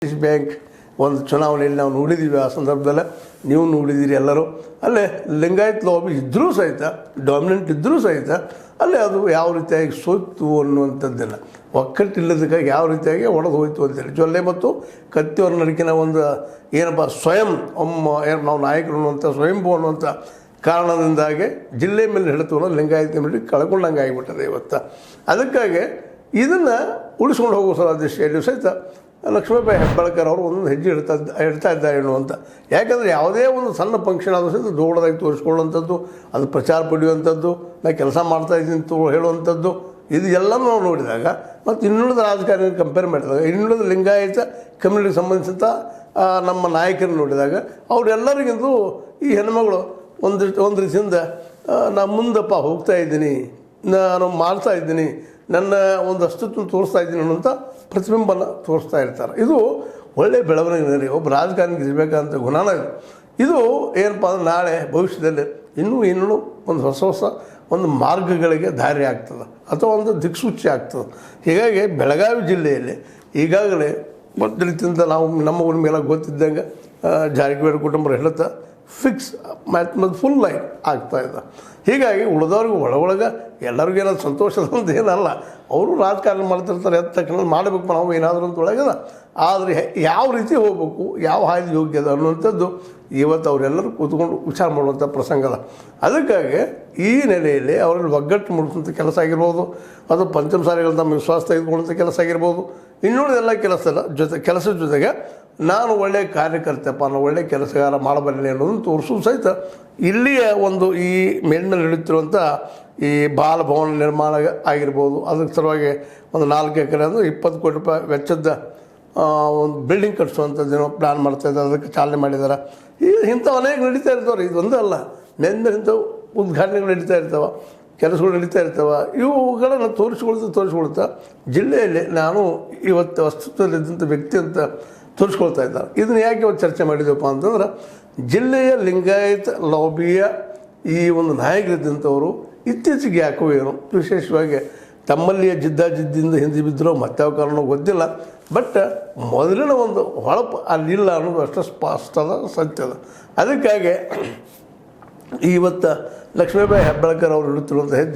Bank ಒಂದು ಚುನಾವಣೆಯಲ್ಲಿ ನಾವು ನೋಡಿದ್ದೀವಿ. ಆ ಸಂದರ್ಭದಲ್ಲಿ ನೀವು ನೋಡಿದ್ದೀರಿ ಎಲ್ಲರೂ. ಅಲ್ಲೇ ಲಿಂಗಾಯತ್ ಲಾಬಿ ಇದ್ದರೂ ಸಹಿತ, ಡಾಮಿನೆಂಟ್ ಇದ್ದರೂ ಸಹಿತ ಅಲ್ಲೇ ಅದು ಯಾವ ರೀತಿಯಾಗಿ ಸೋತು ಅನ್ನುವಂಥದ್ದನ್ನು ಒಕ್ಕಟ್ಟಿಲ್ಲದಕ್ಕಾಗಿ ಯಾವ ರೀತಿಯಾಗಿ ಒಡೆದು ಹೋಯ್ತು ಅಂತೇಳಿ ಜೊಲ್ಲೆ ಮತ್ತು ಕತ್ತಿಯವರ ನಡುಕಿನ ಒಂದು ಏನಪ್ಪ ಸ್ವಯಂ ನಾವು ನಾಯಕರು ಅನ್ನುವಂಥ ಸ್ವಯಂಭೂ ಅನ್ನುವಂಥ ಕಾರಣದಿಂದಾಗಿ ಜಿಲ್ಲೆ ಮೇಲೆ ಹಿಡಿತವನ್ನು ಲಿಂಗಾಯತ್ ಮೇಲೆ ಕಳ್ಕೊಂಡಂಗೆ ಆಗಿಬಿಟ್ಟದೆ ಇವತ್ತು. ಅದಕ್ಕಾಗಿ ಇದನ್ನು ಉಳಿಸ್ಕೊಂಡು ಹೋಗೋ ದಿಶೆಯಲ್ಲಿ ಸಹಿತ ಲಕ್ಷ್ಮೀಬಾಯಿ ಹೆಬ್ಬಾಳ್ಕರ್ ಅವರು ಒಂದೊಂದು ಹೆಜ್ಜೆ ಇಡ್ತಾ ಇದ್ದಾರೆ ಅಂತ. ಯಾಕಂದರೆ ಯಾವುದೇ ಒಂದು ಸಣ್ಣ ಫಂಕ್ಷನ್ ಆದರೂ ಸಹಿತ ದೊಡ್ಡದಾಗಿ ತೋರಿಸ್ಕೊಳ್ಳುವಂಥದ್ದು, ಅದು ಪ್ರಚಾರ ಪಡೆಯುವಂಥದ್ದು, ನಾ ಕೆಲಸ ಮಾಡ್ತಾಯಿದ್ದೀನಿ ಹೇಳುವಂಥದ್ದು, ಇದು ಎಲ್ಲನೂ ನಾವು ನೋಡಿದಾಗ ಮತ್ತು ಇನ್ನುಳಿದ ರಾಜಕಾರಣ ಕಂಪೇರ್ ಮಾಡಿದಾಗ ಇನ್ನುಳಿದ ಲಿಂಗಾಯತ ಕಮ್ಯುನಿಟಿಗೆ ಸಂಬಂಧಿಸಿದ ನಮ್ಮ ನಾಯಕರನ್ನು ನೋಡಿದಾಗ ಅವರೆಲ್ಲರಿಗಿಂತೂ ಈ ಹೆಣ್ಮಗಳು ಒಂದು ರೀತಿಯಿಂದ ನಾನು ಮುಂದಪ್ಪ ಹೋಗ್ತಾ ಇದ್ದೀನಿ, ನಾನು ಮಾಡ್ತಾ ಇದ್ದೀನಿ, ನನ್ನ ಒಂದು ಅಸ್ತಿತ್ವ ತೋರಿಸ್ತಾ ಇದ್ದೀನಿ ಅನ್ನೋಂಥ ಪ್ರತಿಬಿಂಬನ ತೋರಿಸ್ತಾ ಇರ್ತಾರೆ. ಇದು ಒಳ್ಳೆಯ ಬೆಳವಣಿಗೆ. ಒಬ್ಬ ರಾಜಕಾರಣಿಗೆ ಇರಬೇಕಂತ ಗುಣನ ಇದು ಏನಪ್ಪ ಅಂದ್ರೆ ನಾಳೆ ಭವಿಷ್ಯದಲ್ಲಿ ಇನ್ನೂ ಒಂದು ಹೊಸ ಒಂದು ಮಾರ್ಗಗಳಿಗೆ ದಾರಿ ಆಗ್ತದೆ ಅಥವಾ ಒಂದು ದಿಕ್ಸೂಚಿ ಆಗ್ತದೆ. ಹೀಗಾಗಿ ಬೆಳಗಾವಿ ಜಿಲ್ಲೆಯಲ್ಲಿ ಈಗಾಗಲೇ ಒಂದು ರೀತಿಯಿಂದ ನಾವು ನಮ್ಮ ಊರ ಮೇಲೆ ಗೊತ್ತಿದ್ದಂಗೆ ಜಾರಕಿಹೊಳಿ ಕುಟುಂಬರು ಹೇಳುತ್ತಾ ಫಿಕ್ಸ್ ಮತ್ತು ಫುಲ್ ಲೈನ್ ಆಗ್ತಾಯಿದೆ. ಹೀಗಾಗಿ ಉಳಿದವ್ರಿಗೆ ಒಳಗೆ ಎಲ್ಲರಿಗೂ ಏನಾದ್ರು ಸಂತೋಷದಂತ ಏನಲ್ಲ, ಅವರು ರಾಜಕಾರಣ ಮಾಡ್ತಿರ್ತಾರೆ, ಎದ್ದ ತಕ್ಷಣ ಮಾಡಬೇಕು ನಾವು ಏನಾದರೂ ಅಂತ ಒಳಗದ. ಆದರೆ ಯಾವ ರೀತಿ ಹೋಗಬೇಕು, ಯಾವ ಹಾದಿ ಯೋಗ್ಯದ ಅನ್ನುವಂಥದ್ದು ಇವತ್ತು ಅವರೆಲ್ಲರೂ ಕೂತ್ಕೊಂಡು ವಿಚಾರ ಮಾಡುವಂಥ ಪ್ರಸಂಗದ. ಅದಕ್ಕಾಗಿ ಈ ನೆಲೆಯಲ್ಲಿ ಅವರಲ್ಲಿ ಒಗ್ಗಟ್ಟು ಮೂಡಿಸುವಂಥ ಕೆಲಸ ಆಗಿರ್ಬೋದು, ಅದು ಪಂಚಮಸಾಲಿಗಳು ತಮ್ಮ ವಿಶ್ವಾಸ ತೆಗೆದುಕೊಳ್ಳುವಂಥ ಕೆಲಸ ಆಗಿರ್ಬೋದು, ಇನ್ನುಳಿದೆಲ್ಲ ಕೆಲಸದ ಜೊತೆಗೆ ನಾನು ಒಳ್ಳೆಯ ಕಾರ್ಯಕರ್ತಪ್ಪ, ನಾನು ಒಳ್ಳೆಯ ಕೆಲಸಗಾರ ಮಾಡಬಲ್ಲೆ ಅನ್ನೋದನ್ನು ತೋರಿಸೋದು ಸಹಿತ ಇಲ್ಲಿಯ ಒಂದು ಈ ಮೇಲಿನಲ್ಲಿ ನಡೀತಿರುವಂಥ ಈ ಬಾಲಭವನ ನಿರ್ಮಾಣ ಆಗಿರ್ಬೋದು. ಅದಕ್ಕೆ ಸಲುವಾಗಿ ಒಂದು 4 ಎಕರೆ ಅಂದರೆ 20 ಕೋಟಿ ರೂಪಾಯಿ ವೆಚ್ಚದ ಒಂದು ಬಿಲ್ಡಿಂಗ್ ಕಟ್ಸುವಂಥದ್ದೇನೋ ಪ್ಲ್ಯಾನ್ ಮಾಡ್ತಾಯಿದ್ದಾರೆ, ಅದಕ್ಕೆ ಚಾಲನೆ ಮಾಡಿದ್ದಾರೆ. ಇಂಥವು ಅನೇಕ ನಡೀತಾ ಇರ್ತಾವ್ರಿ, ಇದೊಂದೇ ಅಲ್ಲ, ಇಂಥವು ಉದ್ಘಾಟನೆಗಳು ನಡೀತಾ ಇರ್ತಾವೆ, ಕೆಲಸಗಳು ನಡೀತಾ ಇರ್ತವೆ. ಇವುಗಳನ್ನು ತೋರಿಸ್ಕೊಳ್ತಾ ಜಿಲ್ಲೆಯಲ್ಲಿ ನಾನು ಇವತ್ತು ಅಸ್ತಿತ್ವದಲ್ಲಿದ್ದಂಥ ವ್ಯಕ್ತಿ ಅಂತ ತೋರಿಸ್ಕೊಳ್ತಾ ಇದ್ದಾರೆ. ಇದನ್ನು ಯಾಕೆ ಇವತ್ತು ಚರ್ಚೆ ಮಾಡಿದೆವಪ್ಪ ಅಂತಂದ್ರೆ, ಜಿಲ್ಲೆಯ ಲಿಂಗಾಯತ ಲಾಬಿಯ ಈ ಒಂದು ನಾಯಕರಿದ್ದಂಥವರು ಇತ್ತೀಚೆಗೆ ಯಾಕೋ ಏನು ವಿಶೇಷವಾಗಿ ತಮ್ಮಲ್ಲಿಯ ಜಿದ್ದಿಂದ ಹಿಂದೆ ಬಿದ್ದರೂ ಮತ್ತಾವ ಕಾರಣ ಗೊತ್ತಿಲ್ಲ, ಬಟ್ ಮೊದಲಿನ ಒಂದು ಹೊಳಪು ಅಲ್ಲಿಲ್ಲ ಅನ್ನೋದು ಅಷ್ಟು ಸ್ಪಷ್ಟದ ಸತ್ಯದ. ಅದಕ್ಕಾಗಿ ಇವತ್ತು ಲಕ್ಷ್ಮೀಬಾಯಿ ಹೆಬ್ಬಾಳ್ಕರ್ ಅವರು ಇಡುತ್ತಿರುವಂಥ ಹೆಜ್ಜೆ